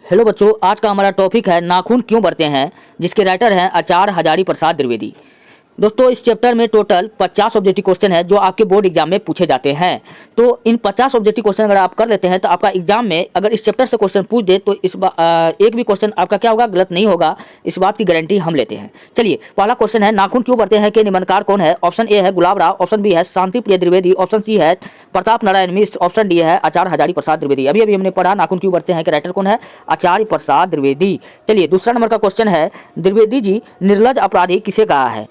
Hello बच्चों, आज का हमारा टॉपिक है नाखून क्यों बढ़ते हैं, जिसके राइटर हैं आचार्य हजारी प्रसाद द्विवेदी। दोस्तों, इस चैप्टर में टोटल 50 ऑब्जेक्टिव क्वेश्चन है जो आपके बोर्ड एग्जाम में पूछे जाते हैं। तो इन 50 ऑब्जेक्टिव क्वेश्चन अगर आप कर लेते हैं तो आपका एग्जाम में अगर इस चैप्टर से क्वेश्चन पूछ दे तो एक भी क्वेश्चन आपका क्या होगा, गलत नहीं होगा। इस बात की गारंटी हम लेते हैं। चलिए, पहला क्वेश्चन है नाखून क्यों बढ़ते हैं के निबंधकार कौन है। ऑप्शन ए है गुलाब राव, ऑप्शन बी है शांति प्रिय द्विवेदी, ऑप्शन सी है प्रताप नारायण मिश्र, ऑप्शन डी है आचार्य हजारी प्रसाद द्विवेदी। अभी अभी हमने पढ़ा नाखून क्यों बढ़ते हैं के राइटर कौन है, आचार्य प्रसाद द्विवेदी। चलिए, दूसरा नंबर का क्वेश्चन है द्विवेदी जी निर्लज अपराधी किसे कहा है।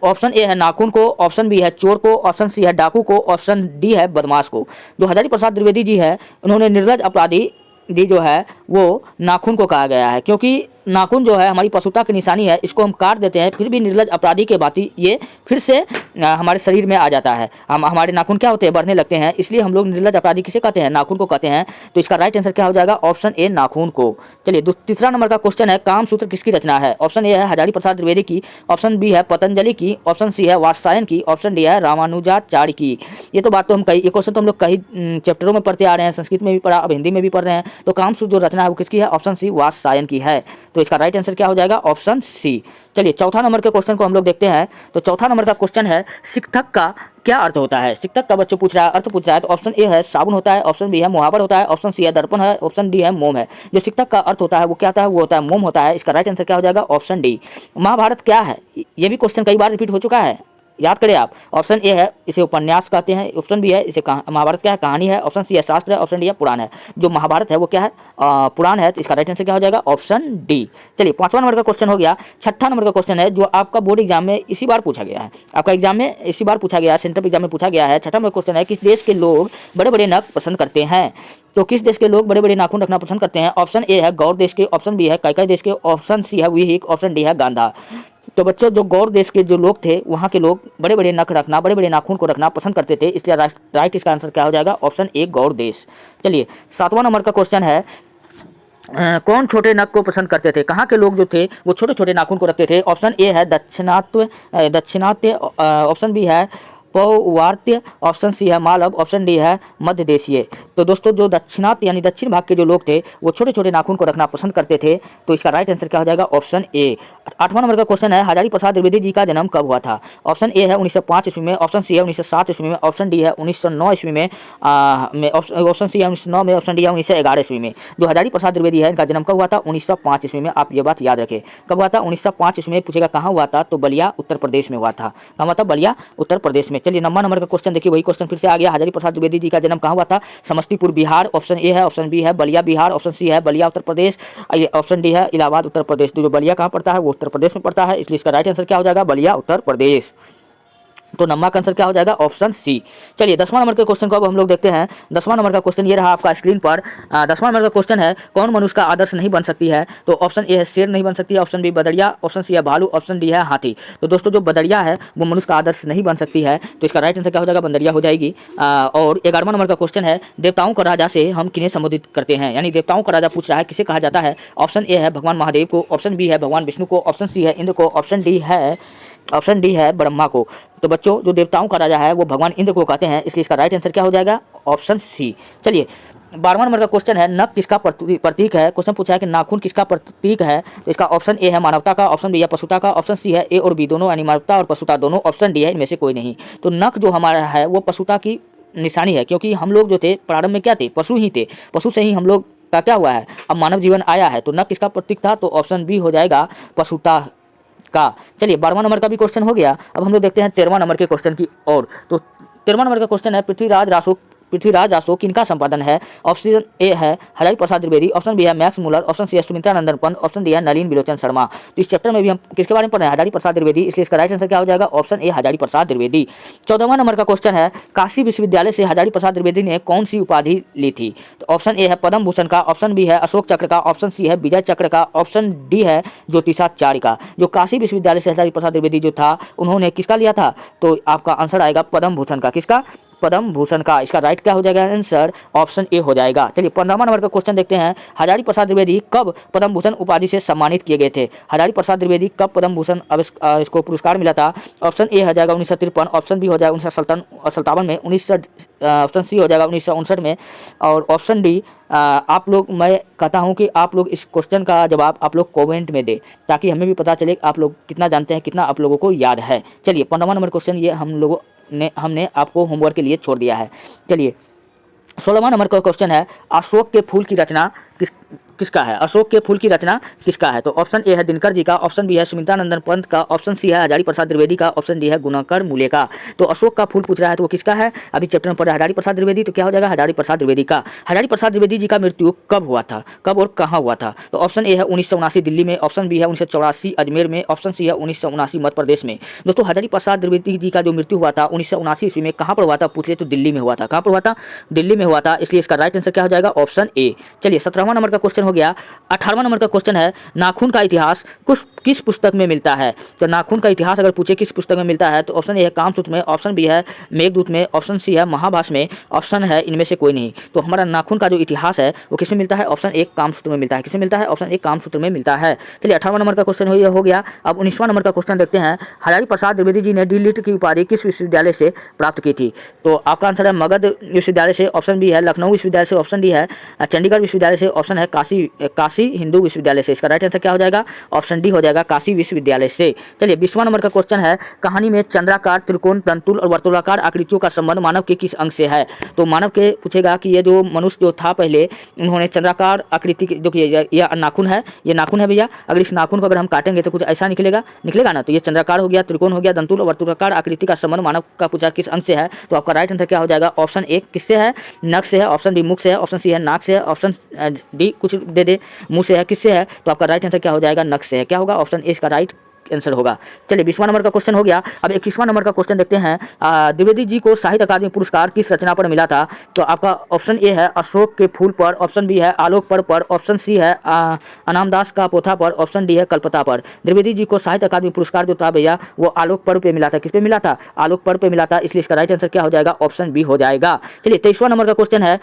ऑप्शन ए है नाखून को, ऑप्शन बी है चोर को, ऑप्शन सी है डाकू को, ऑप्शन डी है बदमाश को। जो हजारी प्रसाद द्विवेदी जी है उन्होंने निर्लज अपराधी दी जो है वो नाखून को कहा गया है, क्योंकि नाखून जो है हमारी पशुता की निशानी है। इसको हम काट देते हैं फिर भी निर्लज अपराधी के बाती ये फिर से हमारे शरीर में आ जाता है। हमारे नाखून क्या होते हैं, बढ़ने लगते हैं, इसलिए हम लोग निर्लज अपराधी किसे कहते हैं, नाखून को कहते हैं। तो इसका राइट आंसर क्या हो जाएगा, ऑप्शन ए नाखून को। चलिए, तीसरा नंबर का क्वेश्चन है काम सूत्र किसकी रचना है। ऑप्शन ए है हजारी प्रसाद द्विवेदी की, ऑप्शन बी है पतंजलि की, ऑप्शन सी है वात्स्यायन की, ऑप्शन डी है रामानुजाचार्य की। ये तो बात तो हम कई ये क्वेश्चन तो हम लोग कई चैप्टरों में पढ़ते आ रहे हैं, संस्कृत में भी पढ़ा, अब हिंदी में भी पढ़ रहे हैं। तो काम सूत्र जो रचना है वो किसकी है, ऑप्शन सी वात्स्यायन की है। तो इसका राइट आंसर क्या हो जाएगा, ऑप्शन सी। चलिए, चौथा नंबर के क्वेश्चन को हम लोग देखते हैं। तो चौथा नंबर का क्वेश्चन है शिक्षक का क्या अर्थ होता है। शिक्षक का बच्चों पूछ रहा है, अर्थ पूछ रहा है। तो ऑप्शन ए है साबुन होता है, ऑप्शन बी है मुहावर होता है, ऑप्शन सी है दर्पण है, ऑप्शन डी है मोम है। जो शिक्षक का अर्थ होता है वो क्या होता है, वो होता है मोम होता है। इसका राइट आंसर क्या हो जाएगा, ऑप्शन डी। महाभारत क्या है, ये भी क्वेश्चन कई बार रिपीट हो चुका है, याद करें आप। ऑप्शन ए है इसे उपन्यास कहते हैं, ऑप्शन बी है इसे महाभारत क्या है, कहानी है, ऑप्शन सी है शास्त्र है, ऑप्शन डी है पुराण है। जो महाभारत है वो क्या है, पुराण है। तो इसका राइट आंसर क्या हो जाएगा, ऑप्शन डी। चलिए, पांचवा नंबर का क्वेश्चन हो गया। छठा नंबर का क्वेश्चन है जो आपका बोर्ड एग्जाम में इसी बार पूछा गया है, आपका एग्जाम में इसी बार पूछा गया है, सेंट्रल एग्जाम में पूछा गया है। छठा नंबर क्वेश्चन है किस देश के लोग बड़े बड़े नख पसंद करते हैं। तो किस देश के लोग बड़े बड़े नाखून रखना पसंद करते हैं। ऑप्शन ए है गौर देश के, ऑप्शन बी है कैकई देश के, ऑप्शन सी है विहिक, ऑप्शन डी है गांधा। तो बच्चों, जो गौर देश के जो लोग थे वहाँ के लोग बड़े बड़े नख रखना, बड़े बड़े नाखून को रखना पसंद करते थे, इसलिए राइट इसका आंसर क्या हो जाएगा, ऑप्शन ए गौर देश। चलिए, सातवां नंबर का क्वेश्चन है कौन छोटे नख को पसंद करते थे। कहाँ के लोग जो थे वो छोटे छोटे नाखून को रखते थे। ऑप्शन ए है दक्षिणात्य, ऑप्शन बी है पौवार्त्य, ऑप्शन सी है मालव, ऑप्शन डी है मध्य देशीय। तो दोस्तों, जो दक्षिणात्य यानी दक्षिण भाग के जो लोग थे वो छोटे छोटे नाखून को रखना पसंद करते थे। तो इसका राइट आंसर क्या हो जाएगा, ऑप्शन ए। आठवां नंबर का क्वेश्चन है हजारी प्रसाद द्विवेदी जी का जन्म कब हुआ था। ऑप्शन ए है 1905 ईस्वी में, ऑप्शन सी है 1907 ईस्वी में, ऑप्शन डी है 1909 ईस्वी में, ऑप्शन सी है 1909 में, ऑप्शन डी है 1911 ईस्वी में। जो हजारी प्रसाद द्विवेदी है इनका जन्म कब हुआ था, 1905 ईस्वी में। आप ये बात याद रखें, कब हुआ था, 1905 ईस्वी में। पूछेगा कहाँ हुआ था, तो बलिया उत्तर प्रदेश में हुआ था। कहाँ हुआ था, बलिया उत्तर प्रदेश में। चलिए, नंबर का क्वेश्चन देखिए, वही क्वेश्चन फिर से आ गया। हजारी प्रसाद द्विवेदी जी का जन्म कहाँ हुआ था, समस्तीपुर बिहार। ऑप्शन ए है, ऑप्शन बी है बलिया बिहार, ऑप्शन सी है बलिया उत्तर प्रदेश, ऑप्शन डी है इलाहाबाद उत्तर प्रदेश। तो जो बलिया कहाँ पड़ता है वो उत्तर प्रदेश में पड़ता है, इसलिए इसका राइट आंसर क्या हो जाएगा, बलिया उत्तर प्रदेश। तो नंबर का आंसर क्या हो जाएगा, ऑप्शन सी। चलिए, 10वां नंबर के क्वेश्चन को अब हम लोग देखते हैं। 10वां नंबर का क्वेश्चन ये रहा आपका स्क्रीन पर। 10वां नंबर का क्वेश्चन है कौन मनुष्य का आदर्श नहीं बन सकती है। तो ऑप्शन ए है शेर नहीं बन सकती है, ऑप्शन बी बदरिया, ऑप्शन सी है भालू, ऑप्शन डी है हाथी। तो दोस्तों, जो बदरिया है वो मनुष्य का आदर्श नहीं बन सकती है, तो इसका राइट आंसर क्या हो जाएगा, बंदरिया हो जाएगी। और 11वां नंबर का क्वेश्चन है देवताओं का राजा से हम किन्हें संबोधित करते हैं, यानी देवताओं का राजा पूछ रहा है किसे कहा जाता है। ऑप्शन ए है भगवान महादेव को, ऑप्शन बी है भगवान विष्णु को, ऑप्शन सी है इंद्र को, ऑप्शन डी है ब्रह्मा को। तो बच्चों, जो देवताओं का राजा है वो भगवान इंद्र को कहते हैं, इसलिए इसका राइट आंसर क्या हो जाएगा, ऑप्शन सी। चलिए, 12वां नंबर का क्वेश्चन है नख किसका प्रतीक है। क्वेश्चन पूछा है कि नाखून किसका प्रतीक है। तो इसका ऑप्शन ए है मानवता का, ऑप्शन बी है पशुता का, ऑप्शन सी है ए और बी दोनों यानी मानवता और पशुता दोनों, ऑप्शन डी है इनमें से कोई नहीं। तो नख जो हमारा है वो पशुता की निशानी है, क्योंकि हम लोग जो थे प्रारंभ में क्या थे, पशु ही थे, पशु से ही हम लोग का क्या हुआ है, अब मानव जीवन आया है। तो नख किसका प्रतीक था, तो ऑप्शन बी हो जाएगा पशुता का। चलिए, 12वां नंबर का भी क्वेश्चन हो गया। अब हम लोग देखते हैं 13वां नंबर के क्वेश्चन की ओर। तो 13वां नंबर का क्वेश्चन है पृथ्वीराज रासो किनका संपादन है। ऑप्शन ए है हजारी प्रसाद द्विवेदी, ऑप्शन बी है मैक्स मूलर, ऑप्शन सी है सुमित्रा नंदन पंत, ऑप्शन डी है नलिन विलोचन शर्मा। तो इस चैप्टर में भी हम किसके बारे में पढ़ रहे हैं, हजारी प्रसाद द्विवेदी, इसलिए इसका राइट आंसर क्या हो जाएगा, ऑप्शन ए हजारी प्रसाद द्विवेदी। 14वां नंबर का क्वेश्चन है काशी विश्वविद्यालय से हजारी प्रसाद द्विवेदी ने कौन सी उपाधि ली थी। तो ऑप्शन ए है पद्म भूषण का, ऑप्शन बी है अशोक चक्र का, ऑप्शन सी है विजय चक्र का, ऑप्शन डी है ज्योतिषाचार्य का। जो काशी विश्वविद्यालय से हजारी प्रसाद द्विवेदी जो था उन्होंने किसका लिया था, तो आपका आंसर आएगा पद्म भूषण का। किसका, पद्म भूषण का। इसका राइट क्या हो जाएगा आंसर, ऑप्शन ए हो जाएगा। चलिए 15वां नंबर का क्वेश्चन देखते हैं, हजारी प्रसाद द्विवेदी कब पद्म भूषण उपाधि से सम्मानित किए गए थे। हजारी प्रसाद द्विवेदी कब पद्म भूषण इसको पुरस्कार मिला था। ऑप्शन ए हो जाएगा 1953, ऑप्शन बी हो जाएगा 1957 में, ऑप्शन सी हो जाएगा 1959 में, और ऑप्शन डी आप लोग, मैं कहता हूं कि आप लोग इस क्वेश्चन का जवाब आप लोग कमेंट में दें, ताकि हमें भी पता चले आप लोग कितना जानते हैं, कितना आप लोगों को याद है। चलिए 15वां नंबर क्वेश्चन ये हमने आपको होमवर्क के लिए छोड़ दिया है। चलिए 16वां नंबर का क्वेश्चन है, अशोक के फूल की रचना किसका है। अशोक के फूल की रचना किसका है। तो ऑप्शन ए है दिनकर जी का, ऑप्शन बी है सुमित्रानंदन पंत का, ऑप्शन सी है हजारी प्रसाद द्विवेदी का, ऑप्शन डी है गुणाकर मूले का। तो अशोक का फूल पूछ रहा है तो वो किसका है। अभी चैप्टर में पढ़ा हजारी प्रसाद द्विवेदी, तो क्या हो जाएगा हजारी प्रसाद द्विवेदी का। हजारी प्रसाद द्विवेदी जी का मृत्यु कब हुआ था, कब और कहाँ हुआ था। तो ऑप्शन ए है 1979 दिल्ली में, ऑप्शन बी है 1984 अजमेर में, ऑप्शन सी है 1979 मध्य प्रदेश में। दोस्तों हजारी प्रसाद द्विवेदी जी का जो मृत्यु हुआ था 1979 ईस्वी में, कहाँ पर हुआ था पूछ ले तो दिल्ली में हुआ था। कहाँ पर हुआ था, दिल्ली में हुआ था, इसलिए इसका राइट आंसर क्या हो जाएगा, ऑप्शन ए। चलिए 17वां नंबर का क्वेश्चन हो गया। 18वां नंबर का क्वेश्चन है, नाखून का इतिहास किस पुस्तक में मिलता है। तो नाखून का इतिहास अगर पूछे किस पुस्तक में मिलता है, तो ऑप्शन ए है कामसूत्र में, ऑप्शन बी है मेघदूत में, ऑप्शन सी है महाभाष्य में, ऑप्शन है इनमें से कोई नहीं। तो हमारा नाखून का जो इतिहास है वो किसमें मिलता है, ऑप्शन ए कामसूत्र में मिलता है। किसमें मिलता है, ऑप्शन ए कामसूत्र में मिलता है। चलिए 18वां नंबर का क्वेश्चन हो गया। अब 19वां नंबर का क्वेश्चन देखते हैं, हजारी प्रसाद द्विवेदी जी ने डी लिट की उपाधि किस विश्वविद्यालय से प्राप्त की थी। तो आपका आंसर है मगध विश्वविद्यालय से, ऑप्शन बी है लखनऊ विश्वविद्यालय से, ऑप्शन डी है चंडीगढ़ विश्वविद्यालय से, ऑप्शन है काशी हिंदू विश्वविद्यालय से। इसका राइट आंसर क्या हो जाएगा, ऑप्शन डी हो जाएगा काशी विश्वविद्यालय से। चलिए 20वां नंबर का क्वेश्चन है, कहानी में चंद्राकार, त्रिकोण, तंतुल और वर्तुलाकार आकृतियों का संबंध मानव के किस अंग से है। तो मानव के पूछेगा कि ये जो मनुष्य जो था पहले, उन्होंने चंद्राकार आकृति जो ये नाखून है, ये नाखून है भैया, अगर इस नाखून को अगर हम काटेंगे तो कुछ ऐसा निकलेगा ना। तो ये चंद्राकार हो गया, त्रिकोण हो गया, तंतुल और वर्तुलाकार आकृति का संबंध मानव का पूछा किस अंग से है। तो आपका राइट आंसर क्या हो जाएगा, ऑप्शन ए किससे है, नख से है, ऑप्शन बी मुख से है, ऑप्शन सी है नाक से है, ऑप्शन डी कुछ दे मुंह से है, किससे है। तो आपका राइट आंसर क्या हो जाएगा, नख से है। क्या होगा, ऑप्शन ए इसका राइट आंसर होगा। चलिए 20वां नंबर का क्वेश्चन हो गया। अब 21वां नंबर का क्वेश्चन देखते हैं, द्विवेदी जी को साहित्य अकादमी पुरस्कार किस रचना पर मिला था। तो आपका ऑप्शन ए है अशोक के फूल पर, ऑप्शन बी है आलोक पर्व पर, ऑप्शन सी है अनामदास का पोथा पर, ऑप्शन डी है कल्पता पर। द्विवेदी जी को साहित्य अकादमी पुरस्कार जो था भैया वो आलोक पर्व पे मिला था। किस पे मिला था, आलोक पर्व पे मिला था, इसलिए इसका राइट आंसर क्या हो जाएगा, ऑप्शन बी हो जाएगा। चलिए 23वां नंबर का क्वेश्चन है,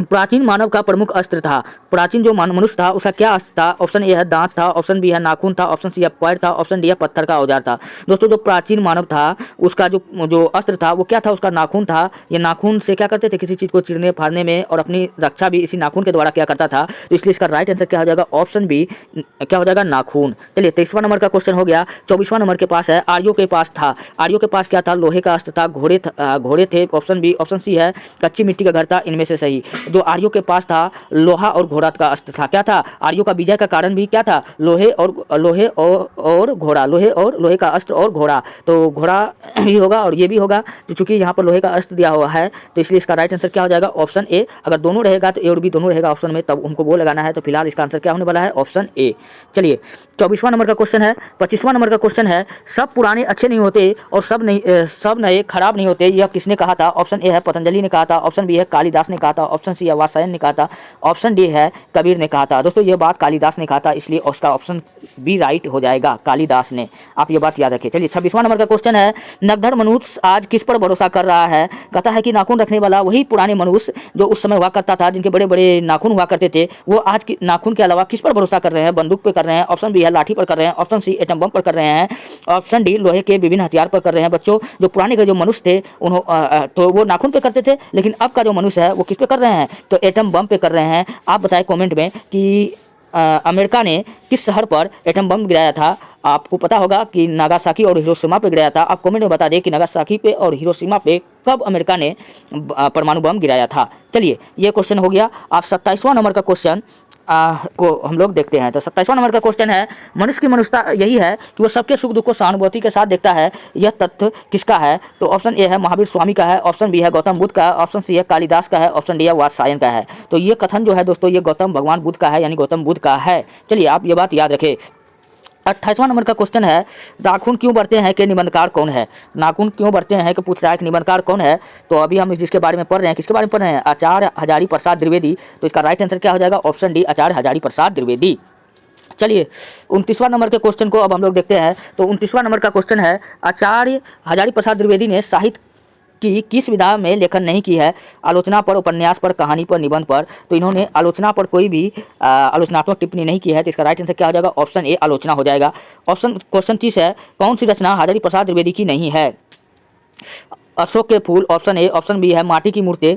प्राचीन मानव का प्रमुख अस्त्र था। प्राचीन जो मनुष्य था उसका क्या अस्त्र था। ऑप्शन ए है दांत था, ऑप्शन बी है नाखून था, ऑप्शन सी है पैर था, ऑप्शन डी है पत्थर का औजार था। दोस्तों जो प्राचीन मानव था उसका जो अस्त्र था वो क्या था, उसका नाखून था। ये नाखून से क्या करते थे, किसी चीज़ को चीरने फाड़ने में, और अपनी रक्षा भी इसी नाखून के द्वारा क्या करता था। तो इसलिए इसका राइट आंसर क्या हो जाएगा, ऑप्शन बी क्या हो जाएगा, नाखून। चलिए 23वां नंबर का क्वेश्चन हो गया। 24वां नंबर के पास है, आर्यों के पास था। आर्यों के पास क्या था, लोहे का अस्त्र था, घोड़े थे, ऑप्शन बी, ऑप्शन सी है कच्ची मिट्टी का घर था, इनमें से सही। जो आर्यों के पास था लोहा और घोड़ा का अस्त्र था। क्या था, आर्यों का विजय का कारण भी क्या था, लोहे और घोड़ा, लोहे का अस्त्र और घोड़ा। तो घोड़ा भी होगा और ये भी होगा, तो चूंकि यहाँ पर लोहे का अस्त्र दिया हुआ है तो इसलिए इसका राइट आंसर क्या हो जाएगा, ऑप्शन ए। अगर दोनों रहेगा तो ए और बी दोनों रहेगा ऑप्शन में, तब हमको वो लगाना है। तो फिलहाल इसका आंसर क्या होने वाला है, ऑप्शन ए। चलिए 24वां नंबर का क्वेश्चन है। 25वां नंबर का क्वेश्चन है, सब पुराने अच्छे नहीं होते और सब नए खराब नहीं होते, यह किसने कहा था। ऑप्शन ए है पतंजलि ने कहा था, ऑप्शन बी है कालिदास ने कहा था, ऑप्शन सी है वात्स्यायन ने कहा था, ऑप्शन डी है कबीर ने कहा था। दोस्तों ये बात कालिदास ने कहा था, इसलिए उसका ऑप्शन बी राइट हो जाएगा, कालिदास ने। आप ये बात याद रखें। चलिए 26वां नंबर का क्वेश्चन है, नगधर मनुष्य आज किस पर भरोसा कर रहा है। कहता है कि नाखून रखने वाला वही पुराने मनुष्य जो उस समय हुआ करता था, जिनके बड़े बड़े नाखून हुआ करते थे, वो आज की नाखून के अलावा किस पर भरोसा कर रहे हैं, बंदूक पे कर रहे हैं, ऑप्शन बी है लाठी पर कर रहे हैं, ऑप्शन सी एटम बम पर कर रहे हैं, ऑप्शन डी लोहे के विभिन्न हथियार पर कर रहे हैं। बच्चों जो पुराने के जो मनुष्य थे तो वो नाखून पे करते थे, लेकिन अब का जो मनुष्य है वो किस पे कर रहे हैं, तो एटम बम पे कर रहे हैं। आप बताएं कमेंट में कि अमेरिका ने किस शहर पर एटम बम गिराया था। आपको पता होगा कि नागासाकी और हिरोशिमा पे गिराया था। आप कमेंट में बता दें कि नागासाकी पे और हिरोशिमा पे कब अमेरिका ने परमाणु बम गिराया था। चलिए ये क्वेश्चन हो गया। आप 27वां नंबर का क्वेश्चन को हम लोग देखते हैं। तो 27वां नंबर का क्वेश्चन है, मनुष्य की मनुष्यता यही है कि वो सबके सुख दुख को सहानुभूति के साथ देखता है, यह तथ्य किसका है। तो ऑप्शन ए है महावीर स्वामी का है, ऑप्शन बी है गौतम बुद्ध का, ऑप्शन सी है कालिदास का है, ऑप्शन डी है वात्स्यायन का है। तो ये कथन जो है दोस्तों ये भगवान बुद्ध का है, यानी गौतम बुद्ध का है। चलिए आप ये बात याद रखें। 28वां नंबर का क्वेश्चन है, नाखून क्यों बढ़ते हैं कि निबंधकार कौन है। नाखून क्यों बढ़ते हैं कि पूछ रहा है कि निबंधकार कौन है। तो अभी हम जिसके बारे में पढ़ रहे हैं, किसके बारे में पढ़ रहे हैं, आचार्य हजारी प्रसाद द्विवेदी। तो इसका राइट आंसर क्या हो जाएगा, ऑप्शन डी आचार्य हजारी प्रसाद द्विवेदी। चलिए 29वां नंबर के क्वेश्चन को अब हम लोग देखते हैं। तो 29वां नंबर का क्वेश्चन है, आचार्य हजारी प्रसाद द्विवेदी ने साहित्य कि किस विधा में लेखन नहीं की है, आलोचना पर, उपन्यास पर, कहानी पर, निबंध पर। तो इन्होंने आलोचना पर कोई भी आलोचनात्मक टिप्पणी नहीं की है, तो इसका राइट आंसर क्या हो जाएगा, ऑप्शन ए आलोचना हो जाएगा। क्वेश्चन 30 है, कौन सी रचना हजारी प्रसाद द्विवेदी की नहीं है? अशोक के फूल, ऑप्शन ए, ऑप्शन बी है माटी की मूर्तें,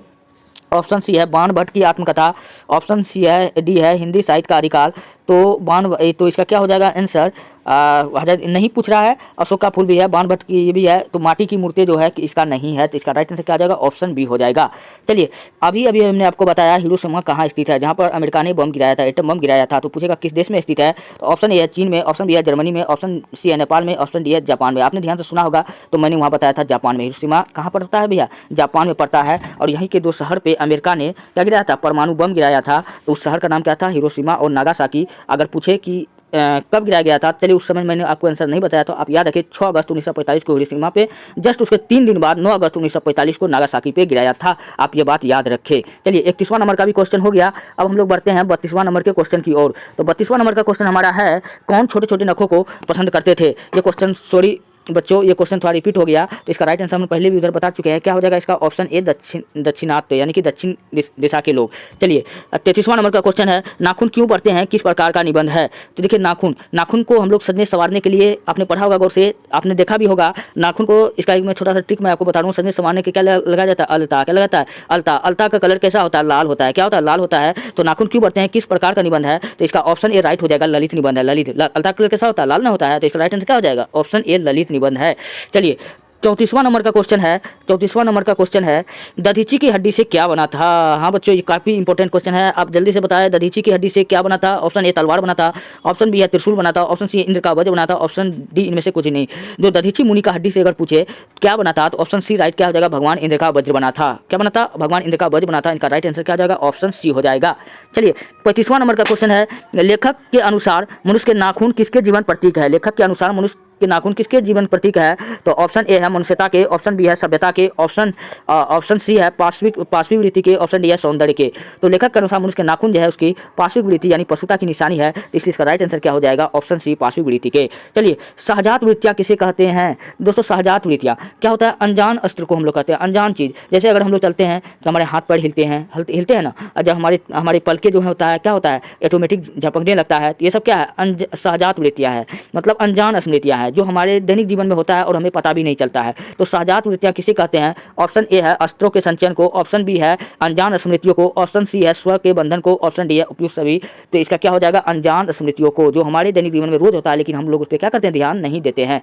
ऑप्शन सी है बाण भट्ट की आत्मकथा, ऑप्शन सी है डी है हिंदी साहित्य का आदिकाल। तो इसका क्या हो जाएगा आंसर, नहीं पूछ रहा है, अशोक का फूल भी है, बाण भट्ट की ये भी है, तो माटी की मूर्तें जो है कि इसका नहीं है, तो इसका राइट आंसर क्या हो जाएगा, ऑप्शन बी हो जाएगा। चलिए अभी अभी हमने आपको बताया हिरोशिमा कहाँ स्थित है, जहाँ पर अमेरिका ने बम गिराया था, एटम बम गिराया था। तो पूछेगा किस देश में स्थित है, तो ऑप्शन ए है चीन में, ऑप्शन बी है जर्मनी में, ऑप्शन सी है नेपाल में, ऑप्शन डी है जापान में। आपने ध्यान से सुना होगा, तो मैंने वहाँ बताया था जापान में। हिरोशिमा कहाँ पड़ता है भैया, जापान में पड़ता है। और यहीं के दो शहर पे अमेरिका ने क्या गिराया था, परमाणु बम गिराया था। तो उस शहर का नाम क्या था, हिरोशिमा और नागासाकी। अगर पूछे कि कब गिराया गया था, चलिए उस समय मैंने आपको आंसर नहीं बताया, तो आप याद रखिए 6 अगस्त 1945 को हिरोशिमा पे, जस्ट उसके 3 दिन बाद 9 अगस्त 1945 को नागासाकी पे गिराया था। आप ये बात याद रखें। चलिए 31वां नंबर का भी क्वेश्चन हो गया। अब हम लोग बढ़ते हैं 32वां नंबर के क्वेश्चन की ओर। तो 32वां नंबर का क्वेश्चन हमारा है, कौन छोटे छोटे नखों को पसंद करते थे? ये क्वेश्चन सॉरी बच्चों, ये क्वेश्चन थोड़ा रिपीट हो गया, तो इसका राइट आंसर हम पहले भी उधर बता चुके हैं। क्या हो जाएगा इसका, ऑप्शन ए दक्षिणात्य यानी कि दक्षिण दिशा के लोग। चलिए 33वां नंबर का क्वेश्चन है, नाखून क्यों पड़ते हैं, किस प्रकार का निबंध है? तो देखिए नाखून को हम लोग सजने संवारने के लिए, आपने पढ़ा होगा गौर से, आपने देखा भी होगा नाखून को। इसका एक मैं छोटा सा ट्रिक मैं आपको बता रहा हूँ। सजने संवारने के क्या लगाया जाता है, अलता। क्या लगाता है, अलता। अलता का कलर कैसा होता है, लाल होता है। क्या होता है, लाल होता है। तो नाखून क्यों पड़ते हैं, किस प्रकार का निबंध है? तो इसका ऑप्शन ए राइट हो जाएगा, ललित निबंध है। ललित, अलता कलर कैसा होता है, लाल ना होता है। तो इसका राइट आंसर क्या हो जाएगा, ऑप्शन ए ललित निबंध है। चलिए 34वां नंबर का क्वेश्चन है। 34वां नंबर का क्वेश्चन है, दधीची की हड्डी से क्या बना था? हाँ बच्चों, ये काफी इंपॉर्टेंट क्वेश्चन है, आप जल्दी से बताएं। दधीची की हड्डी से क्या बना था? ऑप्शन ए तलवार बना था, ऑप्शन बी है त्रिशूल बना था, ऑप्शन सी इंद्र का वज्र बना था, ऑप्शन डी इनमें से कुछ नहीं। जो दधीची मुनि का हड्डी से अगर पूछे क्या बना था, तो ऑप्शन सी राइट क्या हो जाएगा, भगवान इंद्र का वज्र बना था। क्या बना था, भगवान इंद्र का वज्र बना था। इनका राइट आंसर क्या हो जाएगा, ऑप्शन सी हो जाएगा। चलिए 35वां नंबर का क्वेश्चन है, लेखक के अनुसार मनुष्य के नाखून किसके जीवन प्रतीक है? लेखक के अनुसार मनुष्य के नाखून किसके जीवन प्रतीक है? तो ऑप्शन ए है मनुष्यता के, ऑप्शन बी है सभ्यता के, ऑप्शन सी है पाश्विक वृत्ति के, ऑप्शन डी है सौंदर्य के। तो लेखक के अनुसार मनुष्य के नाखून जो है उसकी पाश्विक वृत्ति यानी पशुता की निशानी है, इसलिए इसका राइट आंसर क्या हो जाएगा, ऑप्शन सी पाश्विक वृत्ति के। चलिए सहजात वृत्तियां किसे कहते हैं? दोस्तों सहजात वृत्तियां क्या होता है, अनजान अस्त्र को हम लोग कहते हैं, अनजान चीज। जैसे अगर हम लोग चलते हैं तो हमारे हाथ पैर हिलते हैं ना, और जब हमारे पलके जो होता है क्या होता है, ऑटोमेटिक झपकने लगता है। तो ये सब क्या है, सहजात वृत्तियां है, मतलब अनजान स्मृतियां है, जो हमारे दैनिक जीवन में होता है और हमें पता भी नहीं चलता है। तो सहजात वृत्तियां किसे कहते हैं? ऑप्शन ए है अस्त्रों के संचयन को, ऑप्शन बी है अनजान स्मृतियों को, ऑप्शन सी है स्व के बंधन को, ऑप्शन डी है उपयुक्त सभी। तो इसका क्या हो जाएगा, अनजान स्मृतियों को, जो हमारे दैनिक जीवन में रोज होता है लेकिन हम लोग उस पर क्या करते हैं, ध्यान नहीं देते हैं।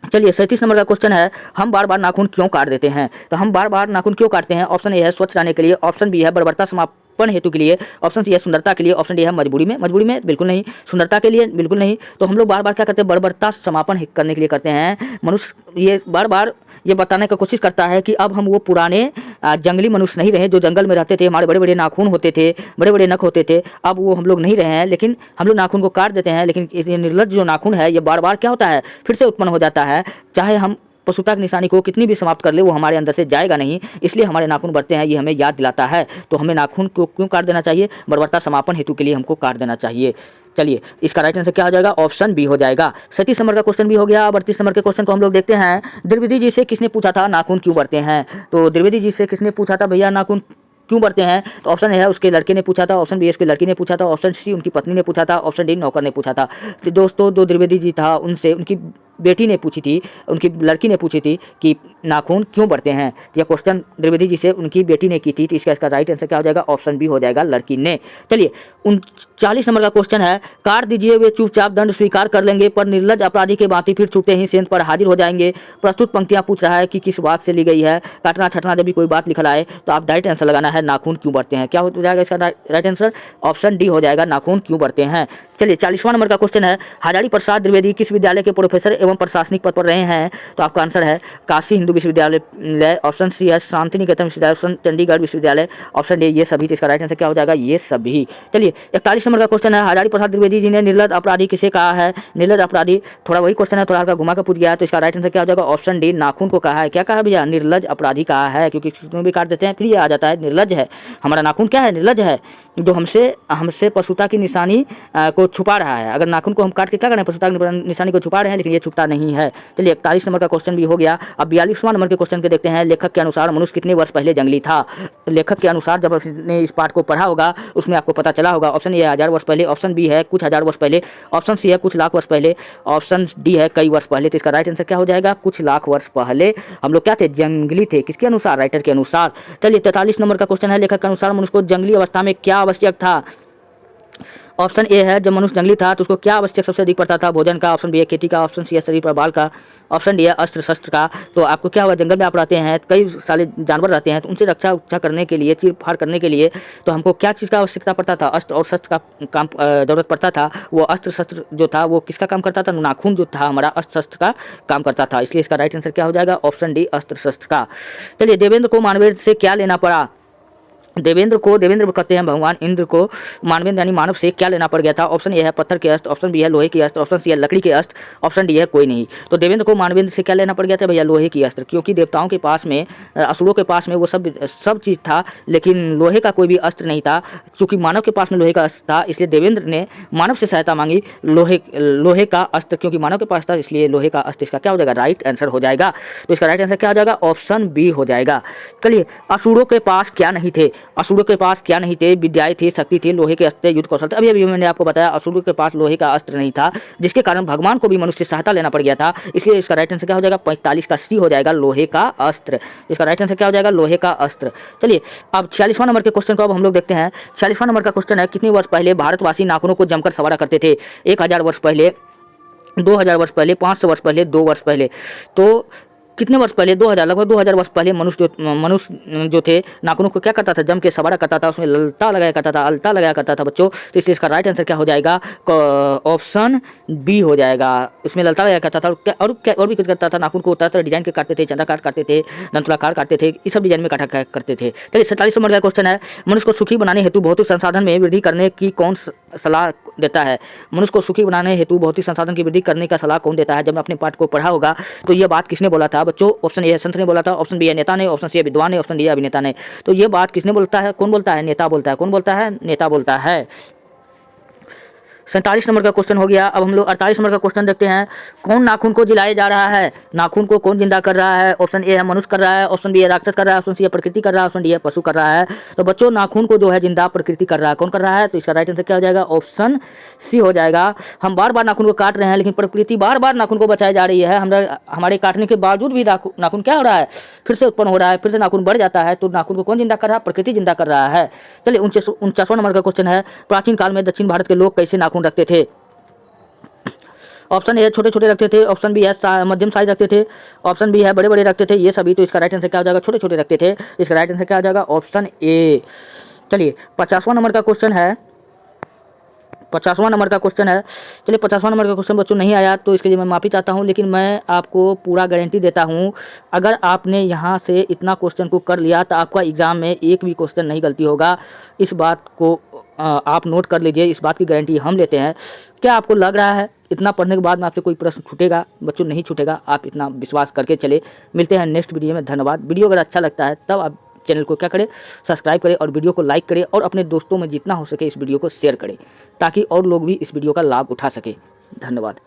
चलिए 37 नंबर का क्वेश्चन है, हम बार बार नाखून क्यों काट देते हैं? तो हम बार बार नाखून क्यों काटते हैं? ऑप्शन ए है स्वच्छ रहने के लिए, ऑप्शन बी है बर्बरता समापन हेतु के लिए, ऑप्शन सी है सुंदरता के लिए, ऑप्शन डी है मजबूरी में बिल्कुल नहीं, सुंदरता के लिए बिल्कुल नहीं। तो हम लोग बार बार क्या करते हैं, बर्बरता समापन करने के लिए करते हैं। मनुष्य ये बार बार ये बताने का कोशिश करता है कि अब हम वो पुराने जंगली मनुष्य नहीं रहे जो जंगल में रहते थे, हमारे बड़े बड़े नाखून होते थे, बड़े बड़े नख होते थे, अब वो हम लोग नहीं रहे हैं, लेकिन हम लोग नाखून को काट देते हैं। लेकिन ये निर्लज्ज जो नाखून है ये बार बार क्या होता है, फिर से उत्पन्न हो जाता है। चाहे हम पशुता की निशानी को कितनी भी समाप्त कर ले, वो हमारे अंदर से जाएगा नहीं, इसलिए हमारे नाखून बढ़ते हैं, ये हमें याद दिलाता है। तो हमें नाखून को क्यों काट देना चाहिए, बर्बरता समापन हेतु के लिए हमको काट देना चाहिए। चलिए इसका राइट आंसर क्या हो जाएगा, ऑप्शन बी हो जाएगा। 37 नंबर का क्वेश्चन भी हो गया। 38 नंबर के क्वेश्चन को हम लोग देखते हैं। द्विवेदी जी से किसने पूछा था नाखून क्यों बढ़ते हैं? तो द्विवेदी जी से किसने पूछा था भैया नाखून क्यों बढ़ते हैं? तो ऑप्शन ए है उसके लड़के ने पूछा था, ऑप्शन बी उसके लड़की ने पूछा था, ऑप्शन सी उनकी पत्नी ने पूछा था, ऑप्शन डी नौकर ने पूछा था। तो दोस्तों जो द्विवेदी जी था उनसे उनकी बेटी ने पूछी थी, उनकी लड़की ने पूछी थी कि नाखून क्यों बढ़ते हैं। यह क्वेश्चन द्विवेदी जी से उनकी बेटी ने की थी, तो इसका राइट आंसर क्या हो जाएगा, ऑप्शन बी हो जाएगा, लड़की ने। चलिए 39 नंबर का क्वेश्चन है, काट दीजिए वे चुपचाप दंड स्वीकार कर लेंगे पर निर्लज अपराधी के भांति फिर छूटते ही सेंध पर हाजिर हो जाएंगे। प्रस्तुत पंक्तियां पूछ रहा है कि किस वाक्य से ली गई है। काटना छटना जब भी कोई बात लिखा आए तो आप डायरेक्ट आंसर लगाना है, नाखून क्यों बढ़ते हैं। क्या हो जाएगा इसका राइट आंसर, ऑप्शन डी हो जाएगा, नाखून क्यों बढ़ते हैं। चलिए 40वां नंबर का क्वेश्चन है, हजारी प्रसाद द्विवेदी किस विद्यालय के प्रोफेसर एवं प्रशासनिक पद पर रहे हैं? तो आपका आंसर है काशी हिंदू विश्वविद्यालय, ऑप्शन सी है शांति निकेतन विश्वविद्यालय, ऑप्शन चंडीगढ़ विश्वविद्यालय, ऑप्शन डी ये सभी। तो इसका राइट आंसर क्या हो जाएगा, ये सभी। चलिए 41 नंबर का क्वेश्चन है, हजारी प्रसाद द्विवेदी जी ने निर्लज अपराधी किसे कहा है? निर्लज अपराधी थोड़ा वही क्वेश्चन है, थोड़ा हल्का घुमा कर पूछ गया है, तो इसका राइट आंसर क्या हो जाएगा, ऑप्शन डी नाखून को कहा है। क्या कहा भैया, निर्लज अपराधी कहा है, क्योंकि भी काट देते हैं फिर ये आ जाता है निर्लज है, हमारा नाखून क्या है, निर्लज है। जो हमसे हमसे पशुता की निशानी को छुपा रहा है। अगर नाखून को हम काट के क्या कर रहे हैं, पशुता की निशानी को छुपा रहे हैं, लेकिन ये छुपता नहीं है। चलिए 41 नंबर का क्वेश्चन भी हो गया। अब 42वां नंबर के क्वेश्चन के देखते हैं। लेखक के अनुसार मनुष्य कितने वर्ष पहले जंगली था? लेखक के अनुसार जब आपने इस पाठ को पढ़ा होगा उसमें आपको पता चला होगा। ऑप्शन ए है 1000 वर्ष पहले, ऑप्शन बी है कुछ हज़ार वर्ष पहले, ऑप्शन सी है कुछ लाख वर्ष पहले, ऑप्शन डी है कई वर्ष पहले। तो इसका राइट आंसर क्या हो जाएगा? कुछ लाख वर्ष पहले हम लोग क्या थे? जंगली थे। किसके अनुसार? राइटर के अनुसार। चलिए 43 नंबर का क्वेश्चन है। लेखक के अनुसार मनुष्य को जंगली अवस्था में क्या आवश्यक था? ऑप्शन ए है जब मनुष्य जंगली था तो उसको क्या आवश्यक सबसे अधिक पड़ता था? भोजन का। ऑप्शन बी है खेती का, ऑप्शन सी है शरीर पर बाल का, ऑप्शन डी है अस्त्र शस्त्र का। तो आपको क्या होगा, जंगल में आप रहते हैं, कई सारे जानवर रहते हैं, तो उनसे रक्षा करने के लिए, चीर फाड़ करने के लिए तो हमको क्या चीज़ का आवश्यकता पड़ता था? अस्त्र और शस्त्र का काम जरूरत पड़ता था। वो अस्त्र शस्त्र जो था वो किसका काम करता था? नाखून जो था हमारा अस्त्र शस्त्र का काम करता था। इसलिए इसका राइट आंसर क्या हो जाएगा? ऑप्शन डी अस्त्र शस्त्र का। चलिए देवेंद्र को मानवेंद्र से क्या लेना पड़ा? देवेंद्र कहते हैं भगवान इंद्र को मानवेंद्र यानी मानव से क्या लेना पड़ गया था? ऑप्शन ए है पत्थर के अस्त्र, ऑप्शन बी है लोहे के अस्त्र, ऑप्शन सी है लकड़ी के अस्त्र, ऑप्शन डी है कोई नहीं। तो देवेंद्र को मानवेंद्र से क्या लेना पड़ गया था भैया? लोहे की अस्त्र। क्योंकि देवताओं के पास में, असुरों के पास में वो सब चीज़ था, लेकिन लोहे का कोई भी अस्त्र नहीं था। क्योंकि मानव के पास में लोहे का अस्त्र था, इसलिए देवेंद्र ने मानव से सहायता मांगी लोहे का अस्त्र। क्योंकि मानव के पास था इसलिए लोहे का अस्त्र इसका क्या हो जाएगा? राइट आंसर हो जाएगा। तो इसका राइट आंसर क्या हो जाएगा? ऑप्शन बी हो जाएगा। चलिए असुरों के पास क्या नहीं थे? असुरों के पास क्या नहीं थे? विद्याएं थी, शक्ति थी, लोहे के अस्त्र, युद्ध कौशल थे। अभी मैंने आपको बताया असुरों के पास लोहे का अस्त्र नहीं था, जिसके कारण भगवान को भी मनुष्य से सहायता लेना पड़ गया था। इसलिए इसका राइट आंसर क्या हो जाएगा? 45 का सी हो जाएगा, लोहे का अस्त्र। इसका राइट आंसर क्या हो जाएगा? लोहे का अस्त्र। चलिए अब 46वां नंबर के क्वेश्चन को अब हम लोग देखते हैं। 46वां नंबर का क्वेश्चन है, कितने वर्ष पहले भारतवासी नाखूनों को जमकर सवारा करते थे? 1000 वर्ष पहले, 2000 वर्ष पहले, 500 वर्ष पहले, 2 वर्ष पहले। तो कितने वर्ष पहले? 2000, लगभग 2000 वर्ष पहले मनुष्य जो थे नाखूनों को क्या करता था? जम के सवारा करता था, उसमें ललता लगाया करता था, अलता लगाया करता था बच्चों। तो इसलिए इसका राइट आंसर क्या हो जाएगा? ऑप्शन बी हो जाएगा। उसमें ललता लगाया करता था और भी कुछ करता था। नाखून को तरह तरह डिजाइन के काटते थे, चंदाकार काटते थे, दंतुलाकार काटते थे, इस सब डिजाइन में काटा करते थे। चलिए 47 नंबर का क्वेश्चन है, मनुष्य को सुखी बनाने हेतु भौतिक संसाधन में वृद्धि करने की कौन सलाह देता है? मनुष्य को सुखी बनाने हेतु भौतिक संसाधन की वृद्धि करने का सलाह कौन देता है? जब मैं अपने पाठ को पढ़ा होगा तो ये बात किसने बोला था बच्चों? ऑप्शन ए है संत ने बोला था, ऑप्शन बी है नेता ने, ऑप्शन सी है विद्वान ने, ऑप्शन डी है अभिनेता ने। तो ये बात किसने बोलता है? कौन बोलता है? नेता बोलता है। कौन बोलता है? नेता बोलता है। 47 नंबर का क्वेश्चन हो गया। अब हम लोग 48 नंबर का क्वेश्चन देखते हैं। कौन नाखून को जिलाया जा रहा है? नाखून को कौन जिंदा कर रहा है? ऑप्शन ए है मनुष्य कर रहा है, ऑप्शन बी है राक्षस कर रहा है, ऑप्शन सी है प्रकृति कर रहा है, ऑप्शन डी है पशु कर रहा है। तो बच्चों नाखून को जो है जिंदा प्रकृति कर रहा है। कौन कर रहा है? तो इसका राइट आंसर क्या हो जाएगा? ऑप्शन सी हो जाएगा। हम बार बार नाखून को काट रहे हैं, लेकिन प्रकृति बार बार नाखून को बचाई जा रही है। हमारे काटने के बावजूद भी नाखून क्या हो रहा है? फिर से उत्पन्न हो रहा है, फिर से नाखून बढ़ जाता है। तो नाखून को कौन जिंदा कर रहा है? प्रकृति जिंदा कर रहा है। चलिए 49वां नंबर का क्वेश्चन है, प्राचीन काल में दक्षिण भारत के लोग कैसे नाखून रखते थे? ऑप्शन ए छोटे छोटे रखते थे, ऑप्शन बी है मध्यम साइज रखते थे, ऑप्शन बी है बड़े बड़े रखते थे। ये सभी। तो इसका राइट आंसर क्या हो जाएगा? छोटे छोटे रखते थे। इसका राइट आंसर क्या हो जाएगा? ऑप्शन ए। चलिए 50वां नंबर का क्वेश्चन है। 50वां नंबर का क्वेश्चन है। चलिए 50वां नंबर का क्वेश्चन बच्चों नहीं आया तो इसके लिए मैं माफ़ी चाहता हूं, लेकिन मैं आपको पूरा गारंटी देता हूं, अगर आपने यहां से इतना क्वेश्चन को कर लिया तो आपका एग्ज़ाम में एक भी क्वेश्चन नहीं गलती होगा। इस बात को आप नोट कर लीजिए, इस बात की गारंटी हम लेते हैं। क्या आपको लग रहा है इतना पढ़ने के बाद में आपसे कोई प्रश्न छूटेगा? बच्चों नहीं छूटेगा, आप इतना विश्वास करके चले। मिलते हैं नेक्स्ट वीडियो में। धन्यवाद। वीडियो अगर अच्छा लगता है तब आप चैनल को क्या करें? सब्सक्राइब करें और वीडियो को लाइक करें और अपने दोस्तों में जितना हो सके इस वीडियो को शेयर करें, ताकि और लोग भी इस वीडियो का लाभ उठा सके। धन्यवाद।